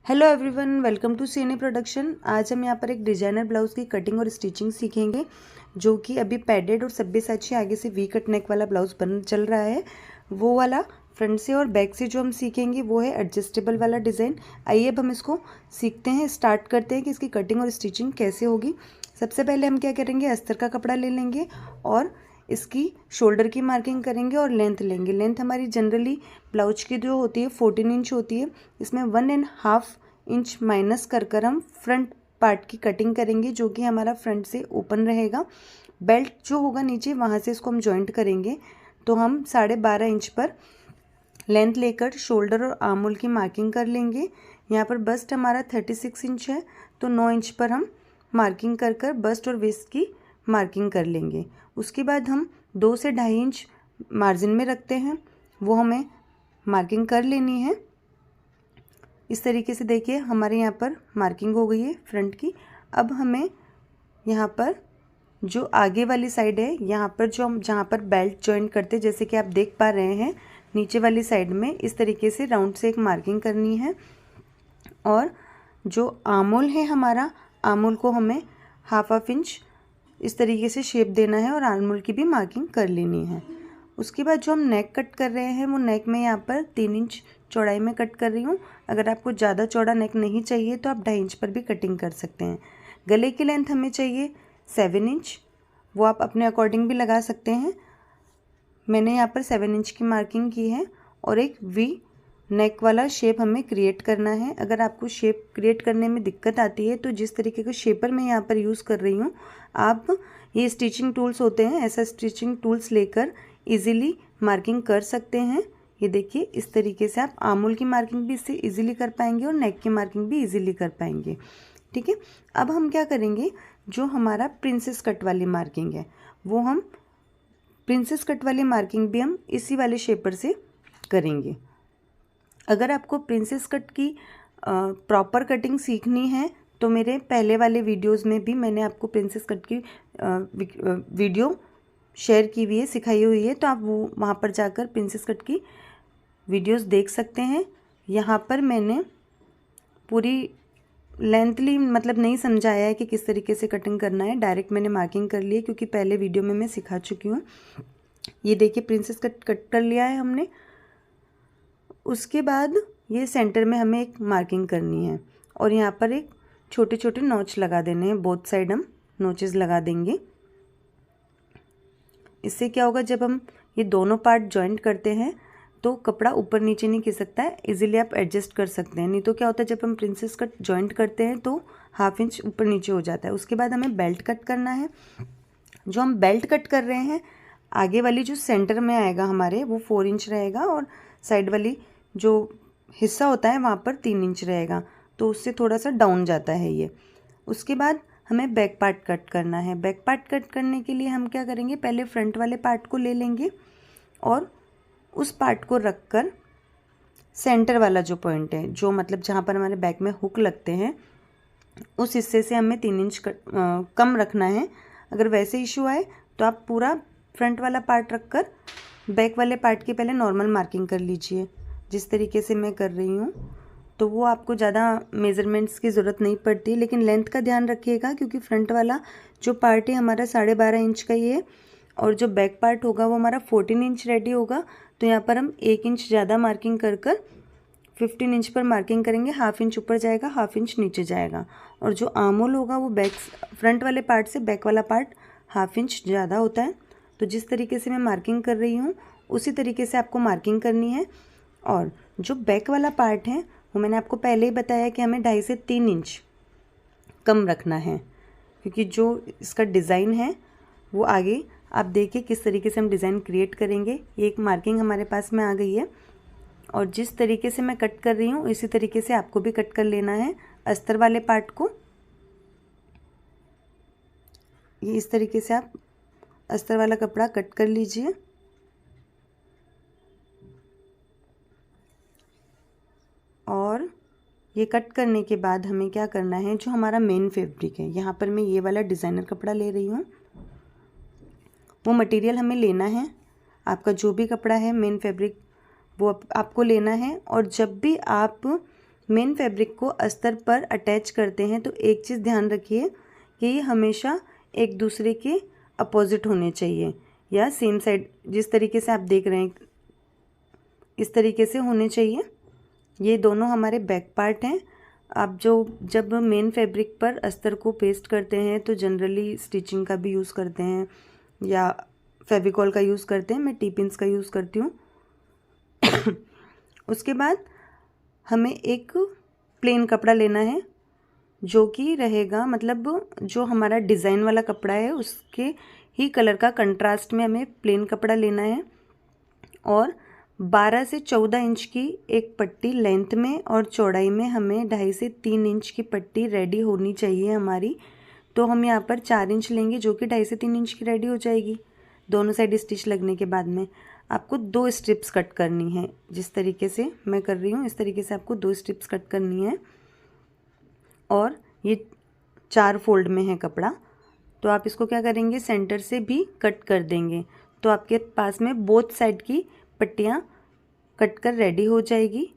Hello everyone, welcome to CNA production. आज हम यहाँ पर एक डिजाइनर ब्लाउज की कटिंग और स्टिचिंग सीखेंगे, जो कि अभी पैडेड और सब्यसाची आगे से वी कट नेक वाला ब्लाउज बन चल रहा है। वो वाला फ्रंट से और बैक से जो हम सीखेंगे वो है एडजस्टेबल वाला डिज़ाइन। आइए अब हम इसको सीखते हैं, स्टार्ट करते हैं कि इसकी कटिंग और स्टिचिंग कैसे होगी। सबसे पहले हम क्या करेंगे, अस्तर का कपड़ा ले लेंगे और इसकी शोल्डर की मार्किंग करेंगे और लेंथ लेंगे। लेंथ हमारी जनरली ब्लाउज की जो होती है 14 इंच होती है। इसमें 1.5 इंच माइनस कर हम फ्रंट पार्ट की कटिंग करेंगे, जो कि हमारा फ्रंट से ओपन रहेगा। बेल्ट जो होगा नीचे वहाँ से इसको हम जॉइंट करेंगे। तो हम 12.5 इंच पर लेंथ लेकर शोल्डर और आर्म होल की मार्किंग कर लेंगे। यहाँ पर बस्ट हमारा 36 इंच है, तो 9 इंच पर हम मार्किंग कर बस्ट और वेस्ट की मार्किंग कर लेंगे। उसके बाद हम 2 से 2.5 इंच मार्जिन में रखते हैं, वो हमें मार्किंग कर लेनी है। इस तरीके से देखिए हमारे यहाँ पर मार्किंग हो गई है फ्रंट की। अब हमें यहाँ पर जो आगे वाली साइड है, यहाँ पर जो हम जहाँ पर बेल्ट जॉइंट करते हैं, जैसे कि आप देख पा रहे हैं नीचे वाली साइड में इस तरीके से राउंड से एक मार्किंग करनी है। और जो आर्म होल है हमारा, आर्म होल को हमें हाफ इंच इस तरीके से शेप देना है और आर्म होल की भी मार्किंग कर लेनी है। उसके बाद जो हम नेक कट कर रहे हैं, वो नेक में यहाँ पर 3 इंच चौड़ाई में कट कर रही हूँ। अगर आपको ज़्यादा चौड़ा नेक नहीं चाहिए तो आप 2.5 इंच पर भी कटिंग कर सकते हैं। गले की लेंथ हमें चाहिए 7 इंच, वो आप अपने अकॉर्डिंग भी लगा सकते हैं। मैंने यहाँ पर 7 इंच की मार्किंग की है। और एक वी नेक वाला शेप हमें क्रिएट करना है। अगर आपको शेप क्रिएट करने में दिक्कत आती है तो जिस तरीके का शेपर मैं यहाँ पर यूज़ कर रही हूँ, आप ये स्टिचिंग टूल्स होते हैं, ऐसा स्टिचिंग टूल्स लेकर इजीली मार्किंग कर सकते हैं। ये देखिए इस तरीके से आप आर्म होल की मार्किंग भी इससे इजीली कर पाएंगे और नेक की मार्किंग भी इजीली कर पाएंगे। ठीक है, अब हम क्या करेंगे, जो हमारा प्रिंसेस कट वाली मार्किंग है, वो हम प्रिंसेस कट वाली मार्किंग भी हम इसी वाले शेपर से करेंगे। अगर आपको प्रिंसेस कट की प्रॉपर कटिंग सीखनी है तो मेरे पहले वाले वीडियोस में भी मैंने आपको प्रिंसेस कट की वीडियो शेयर की हुई है, सिखाई हुई है, तो आप वो वहाँ पर जाकर प्रिंसेस कट की वीडियोस देख सकते हैं। यहाँ पर मैंने पूरी लेंथली मतलब नहीं समझाया है कि किस तरीके से कटिंग करना है, डायरेक्ट मैंने मार्किंग कर ली है क्योंकि पहले वीडियो में मैं सिखा चुकी हूँ। ये देखिए प्रिंसेस कट कर लिया है हमने। उसके बाद ये सेंटर में हमें एक मार्किंग करनी है और यहाँ पर एक छोटे छोटे नॉच लगा देने हैं। बोथ साइड हम नोचेस लगा देंगे। इससे क्या होगा, जब हम ये दोनों पार्ट जॉइंट करते हैं तो कपड़ा ऊपर नीचे नहीं खिसकता है, इजीली आप एडजस्ट कर सकते हैं। नहीं तो क्या होता है, जब हम प्रिंसेस कट जॉइंट करते हैं तो हाफ इंच ऊपर नीचे हो जाता है। उसके बाद हमें बेल्ट कट करना है। जो हम बेल्ट कट कर रहे हैं, आगे वाली जो सेंटर में आएगा हमारे, वो 4 इंच रहेगा और साइड वाली जो हिस्सा होता है वहाँ पर 3 इंच रहेगा, तो उससे थोड़ा सा डाउन जाता है ये। उसके बाद हमें बैक पार्ट कट करना है। बैक पार्ट कट करने के लिए हम क्या करेंगे, पहले फ्रंट वाले पार्ट को ले लेंगे और उस पार्ट को रख कर सेंटर वाला जो पॉइंट है, जो मतलब जहाँ पर हमारे बैक में हुक लगते हैं, उस हिस्से से हमें 3 इंच कम रखना है। अगर वैसे इशू आए तो आप पूरा फ्रंट वाला पार्ट रख कर बैक वाले पार्ट की पहले नॉर्मल मार्किंग कर लीजिए, जिस तरीके से मैं कर रही हूँ। तो वो आपको ज़्यादा मेज़रमेंट्स की ज़रूरत नहीं पड़ती, लेकिन लेंथ का ध्यान रखिएगा क्योंकि फ्रंट वाला जो पार्ट है हमारा 12.5 इंच का ही है और जो बैक पार्ट होगा वो हमारा 14 इंच रेडी होगा। तो यहाँ पर हम 1 इंच ज़्यादा मार्किंग कर 15 इंच पर मार्किंग करेंगे। हाफ इंच ऊपर जाएगा, हाफ इंच नीचे जाएगा। और जो आर्म होल होगा वो फ्रंट वाले पार्ट से बैक वाला पार्ट हाफ इंच ज़्यादा होता है। तो जिस तरीके से मैं मार्किंग कर रही हूँ उसी तरीके से आपको मार्किंग करनी है। और जो बैक वाला पार्ट है वो मैंने आपको पहले ही बताया कि हमें 2.5 से 3 इंच कम रखना है, क्योंकि जो इसका डिज़ाइन है वो आगे आप देखिए किस तरीके से हम डिज़ाइन क्रिएट करेंगे। ये एक मार्किंग हमारे पास में आ गई है और जिस तरीके से मैं कट कर रही हूँ इसी तरीके से आपको भी कट कर लेना है अस्तर वाले पार्ट को। ये इस तरीके से आप अस्तर वाला कपड़ा कट कर लीजिए। और ये कट करने के बाद हमें क्या करना है, जो हमारा मेन फैब्रिक है, यहाँ पर मैं ये वाला डिज़ाइनर कपड़ा ले रही हूँ, वो मटेरियल हमें लेना है। आपका जो भी कपड़ा है मेन फैब्रिक वो आपको लेना है। और जब भी आप मेन फैब्रिक को अस्तर पर अटैच करते हैं तो एक चीज़ ध्यान रखिए कि ये हमेशा एक दूसरे के अपोजिट होने चाहिए या सेम साइड, जिस तरीके से आप देख रहे हैं इस तरीके से होने चाहिए। ये दोनों हमारे बैक पार्ट हैं। आप जब मेन फैब्रिक पर अस्तर को पेस्ट करते हैं तो जनरली स्टिचिंग का भी यूज़ करते हैं या फेविकॉल का यूज़ करते हैं। मैं टी पिन्स का यूज़ करती हूँ। उसके बाद हमें एक प्लेन कपड़ा लेना है जो कि रहेगा, मतलब जो हमारा डिज़ाइन वाला कपड़ा है उसके ही कलर का कंट्रास्ट में हमें प्लेन कपड़ा लेना है। और 12 से 14 इंच की एक पट्टी लेंथ में और चौड़ाई में हमें 2.5 से 3 इंच की पट्टी रेडी होनी चाहिए हमारी। तो हम यहाँ पर 4 इंच लेंगे जो कि 2.5 से 3 इंच की रेडी हो जाएगी। दोनों साइड स्टिच लगने के बाद में आपको 2 स्ट्रिप्स कट करनी है। जिस तरीके से मैं कर रही हूँ इस तरीके से आपको 2 स्ट्रिप्स कट करनी है। और ये 4 फोल्ड में है कपड़ा, तो आप इसको क्या करेंगे, सेंटर से भी कट कर देंगे तो आपके पास में बोथ साइड की पट्टियाँ कट कर रेडी हो जाएगी।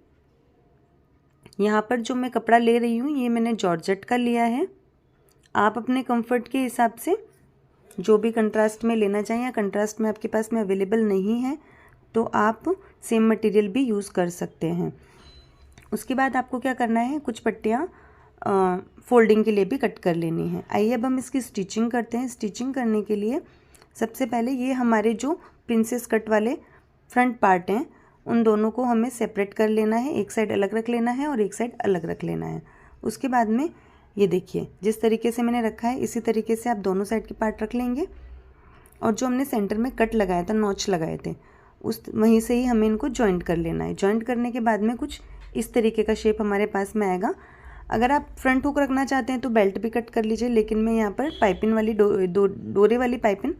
यहाँ पर जो मैं कपड़ा ले रही हूँ ये मैंने जॉर्जेट का लिया है। आप अपने कंफर्ट के हिसाब से जो भी कंट्रास्ट में लेना चाहें या कंट्रास्ट में आपके पास में अवेलेबल नहीं है तो आप सेम मटेरियल भी यूज़ कर सकते हैं। उसके बाद आपको क्या करना है, कुछ पट्टियाँ फोल्डिंग के लिए भी कट कर लेनी है। आइए अब हम इसकी स्टिचिंग करते हैं। स्टिचिंग करने के लिए सबसे पहले ये हमारे जो प्रिंसेस कट वाले फ्रंट पार्ट हैं उन दोनों को हमें सेपरेट कर लेना है। एक साइड अलग रख लेना है और एक साइड अलग रख लेना है। उसके बाद में ये देखिए जिस तरीके से मैंने रखा है इसी तरीके से आप दोनों साइड के पार्ट रख लेंगे। और जो हमने सेंटर में कट लगाया था, नॉच लगाए थे, उस वहीं से ही हमें इनको जॉइंट कर लेना है। जॉइंट करने के बाद में कुछ इस तरीके का शेप हमारे पास में आएगा। अगर आप फ्रंट हुक रखना चाहते हैं तो बेल्ट भी कट कर लीजिए, लेकिन मैं यहाँ पर पाइपिंग वाली डोरे वाली पाइपिंग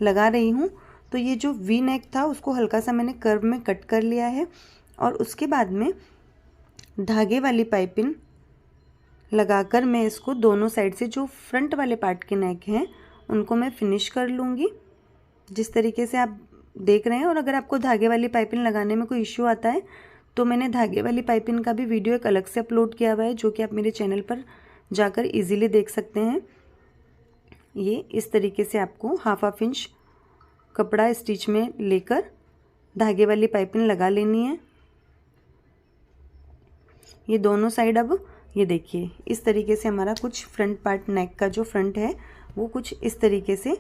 लगा रही हूँ। तो ये जो वी नेक था उसको हल्का सा मैंने कर्व में कट कर लिया है और उसके बाद में धागे वाली पाइपिंग लगाकर मैं इसको दोनों साइड से जो फ्रंट वाले पार्ट के नेक हैं उनको मैं फिनिश कर लूँगी जिस तरीके से आप देख रहे हैं। और अगर आपको धागे वाली पाइपिंग लगाने में कोई इश्यू आता है तो मैंने धागे वाली पाइपिंग का भी वीडियो एक अलग से अपलोड किया हुआ है जो कि आप मेरे चैनल पर जाकर इजीली देख सकते हैं। ये इस तरीके से आपको हाफ इंच कपड़ा स्टिच में लेकर धागे वाली पाइपिंग लगा लेनी है। ये दोनों साइड अब ये देखिए इस तरीके से हमारा कुछ फ्रंट पार्ट नेक का जो फ्रंट है वो कुछ इस तरीके से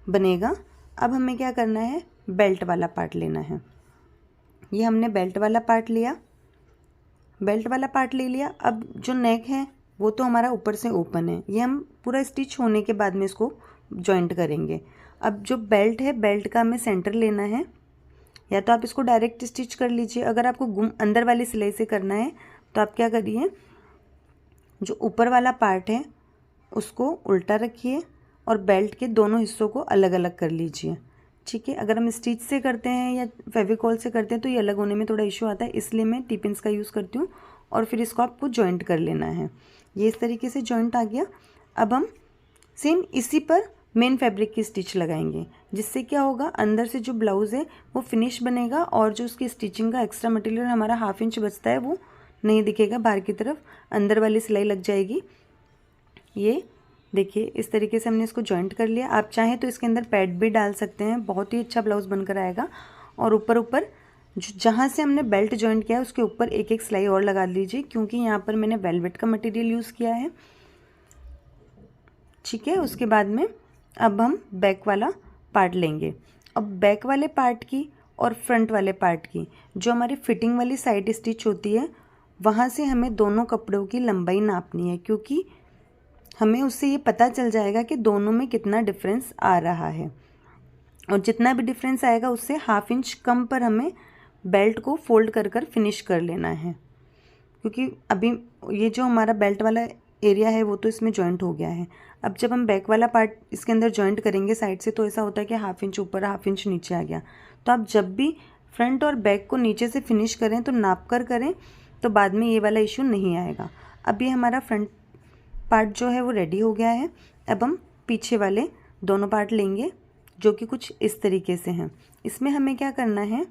बनेगा। अब हमें क्या करना है, बेल्ट वाला पार्ट लेना है। ये हमने बेल्ट वाला पार्ट लिया, बेल्ट वाला पार्ट ले लिया। अब जो नेक है वो तो हमारा ऊपर से ओपन है, ये हम पूरा स्टिच होने के बाद में इसको जॉइंट करेंगे। अब जो बेल्ट है बेल्ट का हमें सेंटर लेना है, या तो आप इसको डायरेक्ट स्टिच कर लीजिए। अगर आपको अंदर वाली सिलाई से करना है तो आप क्या करिए, जो ऊपर वाला पार्ट है उसको उल्टा रखिए और बेल्ट के दोनों हिस्सों को अलग अलग कर लीजिए। ठीक है, अगर हम स्टिच से करते हैं या फेविकॉल से करते हैं तो ये अलग होने में थोड़ा इशू आता है, इसलिए मैं टी पिन्स का यूज़ करती हूँ। और फिर इसको आपको जॉइंट कर लेना है। ये इस तरीके से जॉइंट आ गया। अब हम सेम इसी पर मेन फैब्रिक की स्टिच लगाएंगे, जिससे क्या होगा, अंदर से जो ब्लाउज़ है वो फिनिश बनेगा और जो उसकी स्टिचिंग का एक्स्ट्रा मटेरियल हमारा हाफ इंच बचता है वो नहीं दिखेगा बाहर की तरफ, अंदर वाली सिलाई लग जाएगी। ये देखिए इस तरीके से हमने इसको जॉइंट कर लिया। आप चाहें तो इसके अंदर पैड भी डाल सकते हैं, बहुत ही अच्छा ब्लाउज़ बनकर आएगा। और ऊपर जहाँ से हमने बेल्ट जॉइंट किया है उसके ऊपर एक एक सिलाई और लगा लीजिए, क्योंकि यहाँ पर मैंने वेलवेट का मटेरियल यूज़ किया है। ठीक है, उसके बाद में अब हम बैक वाला पार्ट लेंगे। अब बैक वाले पार्ट की और फ्रंट वाले पार्ट की जो हमारी फिटिंग वाली साइड स्टिच होती है वहाँ से हमें दोनों कपड़ों की लंबाई नापनी है, क्योंकि हमें उससे ये पता चल जाएगा कि दोनों में कितना डिफरेंस आ रहा है। और जितना भी डिफरेंस आएगा उससे हाफ इंच कम पर हमें बेल्ट को फोल्ड कर कर फिनिश कर लेना है, क्योंकि अभी ये जो हमारा बेल्ट वाला एरिया है वो तो इसमें जॉइंट हो गया है। अब जब हम बैक वाला पार्ट इसके अंदर जॉइंट करेंगे साइड से तो ऐसा होता है कि हाफ इंच ऊपर हाफ इंच नीचे आ गया। तो आप जब भी फ्रंट और बैक को नीचे से फिनिश करें तो नाप कर करें, तो बाद में ये वाला इशू नहीं आएगा। अब ये हमारा फ्रंट पार्ट जो है वो रेडी हो गया है। अब हम पीछे वाले दोनों पार्ट लेंगे जो कि कुछ इस तरीके से हैं। इसमें हमें क्या करना है,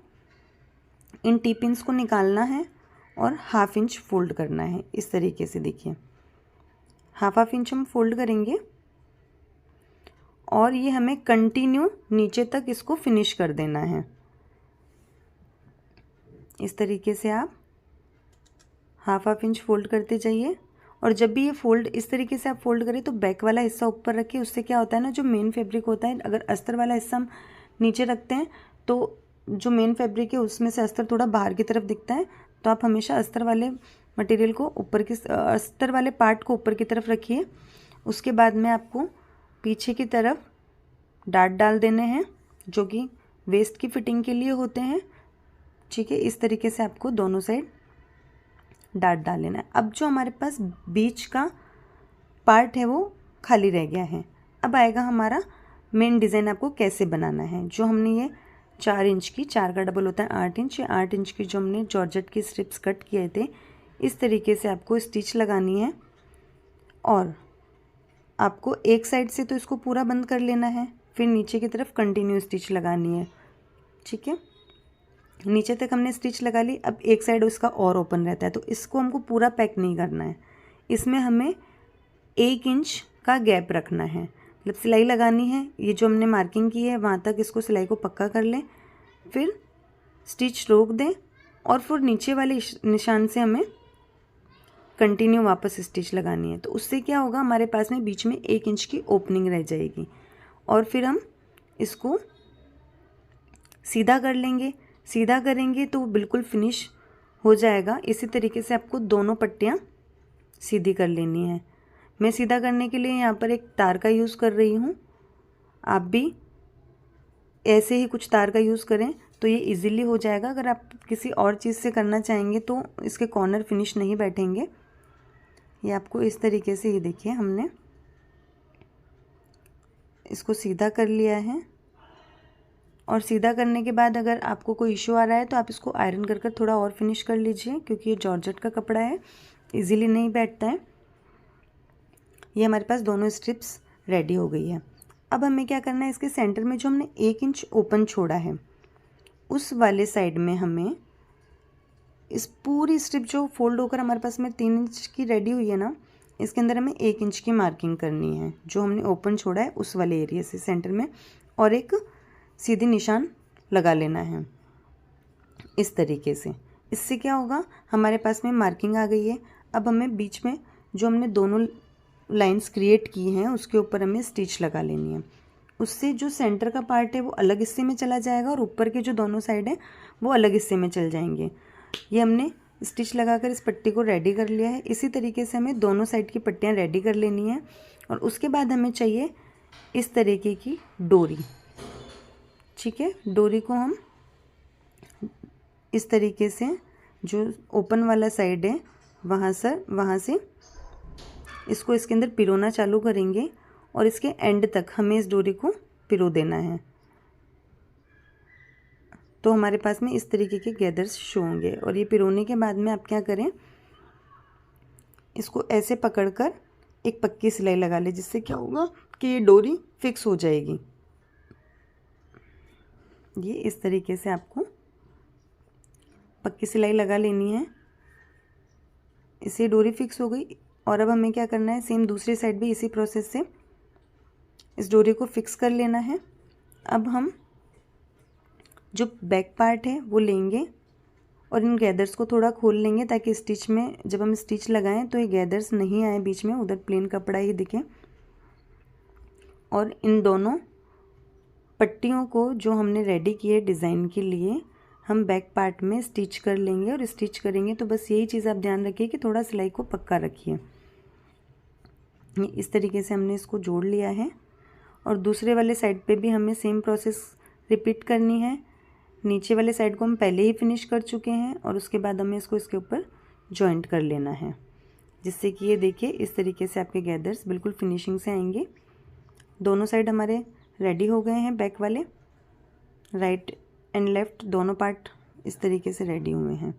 इन टी पिन्स को निकालना है और ½ इंच फोल्ड करना है। इस तरीके से देखिए ½ इंच हम फोल्ड करेंगे और ये हमें कंटिन्यू नीचे तक इसको फिनिश कर देना है। इस तरीके से आप ½ इंच फोल्ड करते जाइए और जब भी ये फोल्ड इस तरीके से आप फोल्ड करें तो बैक वाला हिस्सा ऊपर रखिए। उससे क्या होता है ना, जो मेन फैब्रिक होता है, अगर अस्तर वाला हिस्सा हम नीचे रखते हैं तो जो मेन फैब्रिक है उसमें से अस्तर थोड़ा बाहर की तरफ दिखता है। तो आप हमेशा अस्तर वाले मटेरियल को अस्तर वाले पार्ट को ऊपर की तरफ रखिए। उसके बाद में आपको पीछे की तरफ डाट डाल देने हैं जो कि वेस्ट की फिटिंग के लिए होते हैं। ठीक है, इस तरीके से आपको दोनों साइड डाट डाल लेना है। अब जो हमारे पास बीच का पार्ट है वो खाली रह गया है। अब आएगा हमारा मेन डिज़ाइन आपको कैसे बनाना है। जो हमने ये 4 इंच की, 4 का डबल होता है 8 इंच, ये 8 इंच की जो हमने जॉर्जेट की स्ट्रिप्स कट किए थे, इस तरीके से आपको स्टिच लगानी है। और आपको एक साइड से तो इसको पूरा बंद कर लेना है, फिर नीचे की तरफ कंटिन्यू स्टिच लगानी है। ठीक है, नीचे तक हमने स्टिच लगा ली। अब एक साइड उसका और ओपन रहता है तो इसको हमको पूरा पैक नहीं करना है। इसमें हमें 1 इंच का गैप रखना है, मतलब सिलाई लगानी है। ये जो हमने मार्किंग की है वहाँ तक इसको सिलाई को पक्का कर लें, फिर स्टिच रोक दें और फिर नीचे वाले निशान से हमें कंटिन्यू वापस स्टिच लगानी है। तो उससे क्या होगा, हमारे पास में बीच में 1 इंच की ओपनिंग रह जाएगी और फिर हम इसको सीधा कर लेंगे। सीधा करेंगे तो बिल्कुल फिनिश हो जाएगा। इसी तरीके से आपको दोनों पट्टियाँ सीधी कर लेनी है। मैं सीधा करने के लिए यहाँ पर एक तार का यूज़ कर रही हूँ, आप भी ऐसे ही कुछ तार का यूज़ करें तो ये इजीली हो जाएगा। अगर आप किसी और चीज़ से करना चाहेंगे तो इसके कॉर्नर फिनिश नहीं बैठेंगे। ये आपको इस तरीके से, ये देखिए हमने इसको सीधा कर लिया है। और सीधा करने के बाद अगर आपको कोई इशू आ रहा है तो आप इसको आयरन कर कर थोड़ा और फिनिश कर लीजिए, क्योंकि ये जॉर्जेट का कपड़ा है, इजीली नहीं बैठता है। ये हमारे पास दोनों स्ट्रिप्स रेडी हो गई है। अब हमें क्या करना है, इसके सेंटर में जो हमने 1 इंच ओपन छोड़ा है उस वाले साइड में हमें इस पूरी स्ट्रिप जो फोल्ड होकर हमारे पास में 3 इंच की रेडी हुई है ना, इसके अंदर हमें 1 इंच की मार्किंग करनी है। जो हमने ओपन छोड़ा है उस वाले एरिया से सेंटर में, और एक सीधी निशान लगा लेना है इस तरीके से। इससे क्या होगा, हमारे पास में मार्किंग आ गई है। अब हमें बीच में जो हमने दोनों लाइंस क्रिएट की हैं उसके ऊपर हमें स्टिच लगा लेनी है। उससे जो सेंटर का पार्ट है वो अलग हिस्से में चला जाएगा और ऊपर के जो दोनों साइड हैं वो अलग हिस्से में चल जाएंगे। ये हमने स्टिच लगाकर इस पट्टी को रेडी कर लिया है। इसी तरीके से हमें दोनों साइड की पट्टियाँ रेडी कर लेनी है। और उसके बाद हमें चाहिए इस तरीके की डोरी। ठीक है, डोरी को हम इस तरीके से जो ओपन वाला साइड है वहाँ से इसको इसके अंदर पिरोना चालू करेंगे और इसके एंड तक हमें इस डोरी को पिरो देना है। तो हमारे पास में इस तरीके के गैदर्स शो होंगे। और ये पिरोने के बाद में आप क्या करें, इसको ऐसे पकड़कर एक पक्की सिलाई लगा ले, जिससे क्या होगा कि ये डोरी फिक्स हो जाएगी। ये इस तरीके से आपको पक्की सिलाई लगा लेनी है। इससे डोरी फिक्स हो गई। और अब हमें क्या करना है, सेम दूसरी साइड भी इसी प्रोसेस से इस डोरी को फिक्स कर लेना है। अब हम जो बैक पार्ट है वो लेंगे और इन गैदर्स को थोड़ा खोल लेंगे, ताकि स्टिच में जब हम स्टिच लगाएं तो ये गैदर्स नहीं आए बीच में, उधर प्लेन कपड़ा ही दिखे। और इन दोनों पट्टियों को जो हमने रेडी किए डिज़ाइन के लिए, हम बैक पार्ट में स्टिच कर लेंगे। और स्टिच करेंगे तो बस यही चीज़ आप ध्यान रखिए कि थोड़ा सिलाई को पक्का रखिए। इस तरीके से हमने इसको जोड़ लिया है। और दूसरे वाले साइड पे भी हमें सेम प्रोसेस रिपीट करनी है। नीचे वाले साइड को हम पहले ही फिनिश कर चुके हैं और उसके बाद हमें इसको इसके ऊपर जॉइंट कर लेना है, जिससे कि ये देखिए इस तरीके से आपके गैदर्स बिल्कुल फिनिशिंग से आएंगे। दोनों साइड हमारे रेडी हो गए हैं, बैक वाले राइट एंड लेफ़्ट दोनों पार्ट इस तरीके से रेडी हुए हैं।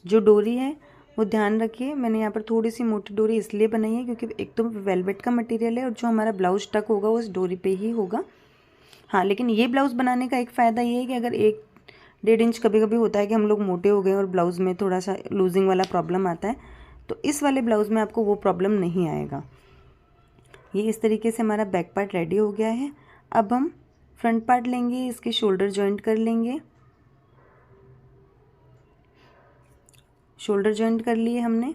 जो डोरी है वो ध्यान रखिए, मैंने यहाँ पर थोड़ी सी मोटी डोरी इसलिए बनाई है क्योंकि एक तो वेलवेट का मटेरियल है और जो हमारा ब्लाउज टक होगा वो उस डोरी पे ही होगा। हाँ, लेकिन ये ब्लाउज़ बनाने का एक फ़ायदा ये है कि अगर एक 1.5 इंच कभी कभी होता है कि हम लोग मोटे हो गए और ब्लाउज़ में थोड़ा सा लूजिंग वाला प्रॉब्लम आता है, तो इस वाले ब्लाउज़ में आपको वो प्रॉब्लम नहीं आएगा। ये इस तरीके से हमारा बैक पार्ट रेडी हो गया है। अब हम फ्रंट पार्ट लेंगे, इसके शोल्डर जॉइंट कर लेंगे। शोल्डर जॉइंट कर लिए हमने।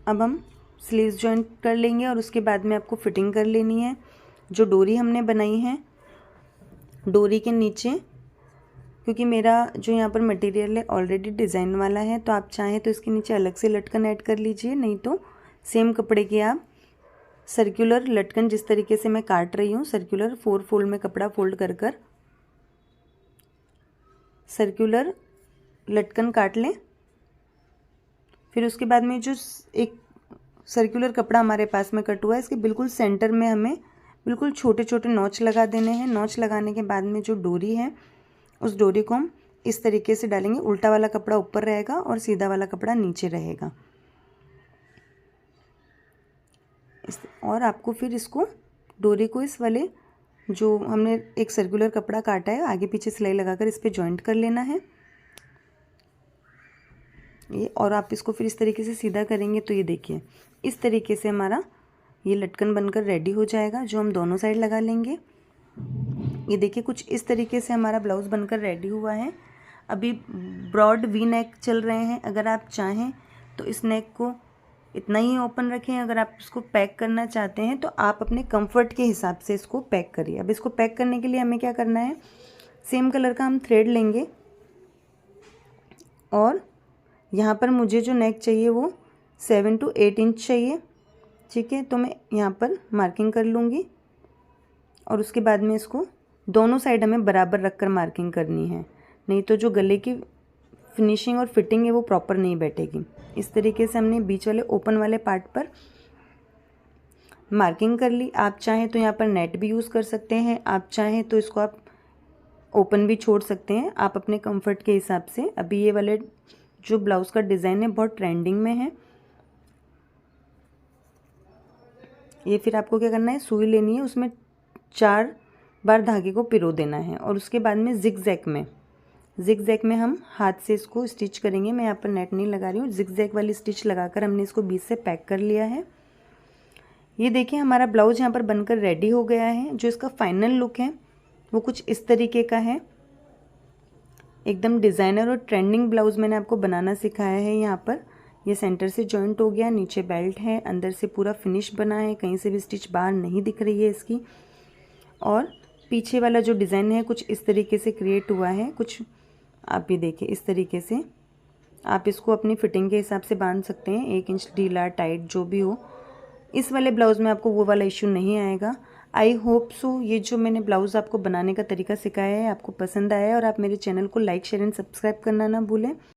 अब हम स्लीव्स जॉइंट कर लेंगे और उसके बाद में आपको फिटिंग कर लेनी है। जो डोरी हमने बनाई है, डोरी के नीचे, क्योंकि मेरा जो यहाँ पर मटेरियल है ऑलरेडी डिज़ाइन वाला है, तो आप चाहें तो इसके नीचे अलग से लटकन ऐड कर लीजिए, नहीं तो सेम कपड़े के आप सर्कुलर लटकन, जिस तरीके से मैं काट रही हूँ सर्कुलर 4 फोल्ड में कपड़ा फोल्ड कर कर सर्कुलर लटकन काट लें। फिर उसके बाद में जो एक सर्कुलर कपड़ा हमारे पास में कट हुआ है, इसके बिल्कुल सेंटर में हमें बिल्कुल छोटे छोटे नॉच लगा देने हैं। नॉच लगाने के बाद में जो डोरी है, उस डोरी को हम इस तरीके से डालेंगे। उल्टा वाला कपड़ा ऊपर रहेगा और सीधा वाला कपड़ा नीचे रहेगा। और आपको फिर इसको डोरी को इस वाले जो हमने एक सर्कुलर कपड़ा काटा है, आगे पीछे सिलाई लगाकर इस पर जॉइंट कर लेना है ये। और आप इसको फिर इस तरीके से सीधा करेंगे तो ये देखिए इस तरीके से हमारा ये लटकन बनकर रेडी हो जाएगा, जो हम दोनों साइड लगा लेंगे। ये देखिए कुछ इस तरीके से हमारा ब्लाउज़ बनकर रेडी हुआ है। अभी ब्रॉड वी नेक चल रहे हैं, अगर आप चाहें तो इस नेक को इतना ही ओपन रखें। अगर आप इसको पैक करना चाहते हैं तो आप अपने कंफर्ट के हिसाब से इसको पैक करिए। अब इसको पैक करने के लिए हमें क्या करना है, सेम कलर का हम थ्रेड लेंगे और यहाँ पर मुझे जो नेक चाहिए वो 7 to 8 इंच चाहिए, ठीक है। तो मैं यहाँ पर मार्किंग कर लूँगी और उसके बाद में इसको दोनों साइड हमें बराबर रखकर मार्किंग करनी है, नहीं तो जो गले की फिनिशिंग और फिटिंग है वो प्रॉपर नहीं बैठेगी। इस तरीके से हमने बीच वाले ओपन वाले पार्ट पर मार्किंग कर ली। आप चाहें तो यहाँ पर नेट भी यूज़ कर सकते हैं, आप चाहें तो इसको आप ओपन भी छोड़ सकते हैं, आप अपने कंफर्ट के हिसाब से। अभी ये वाले जो ब्लाउज़ का डिज़ाइन है बहुत ट्रेंडिंग में है। ये फिर आपको क्या करना है, सुई लेनी है, उसमें 4 बार धागे को पिरो देना है और उसके बाद में जिग-जैग में हम हाथ से इसको स्टिच करेंगे। मैं यहाँ पर नेट नहीं लगा रही हूँ, जिग-जैग वाली स्टिच लगाकर हमने इसको बीच से पैक कर लिया है। ये देखिए हमारा ब्लाउज यहाँ पर बनकर रेडी हो गया है। जो इसका फाइनल लुक है वो कुछ इस तरीके का है। एकदम डिज़ाइनर और ट्रेंडिंग ब्लाउज़ मैंने आपको बनाना सिखाया है। यहाँ पर ये सेंटर से जॉइंट हो गया, नीचे बेल्ट है, अंदर से पूरा फिनिश बना है, कहीं से भी स्टिच बाहर नहीं दिख रही है इसकी। और पीछे वाला जो डिज़ाइन है कुछ इस तरीके से क्रिएट हुआ है। कुछ आप ये देखिए इस तरीके से आप इसको अपनी फिटिंग के हिसाब से बांध सकते हैं, 1 इंच ढीला टाइट जो भी हो। इस वाले ब्लाउज़ में आपको वो वाला इश्यू नहीं आएगा। आई होप सो ये जो मैंने ब्लाउज़ आपको बनाने का तरीका सिखाया है आपको पसंद आया है और आप मेरे चैनल को लाइक शेयर एंड सब्सक्राइब करना ना भूलें।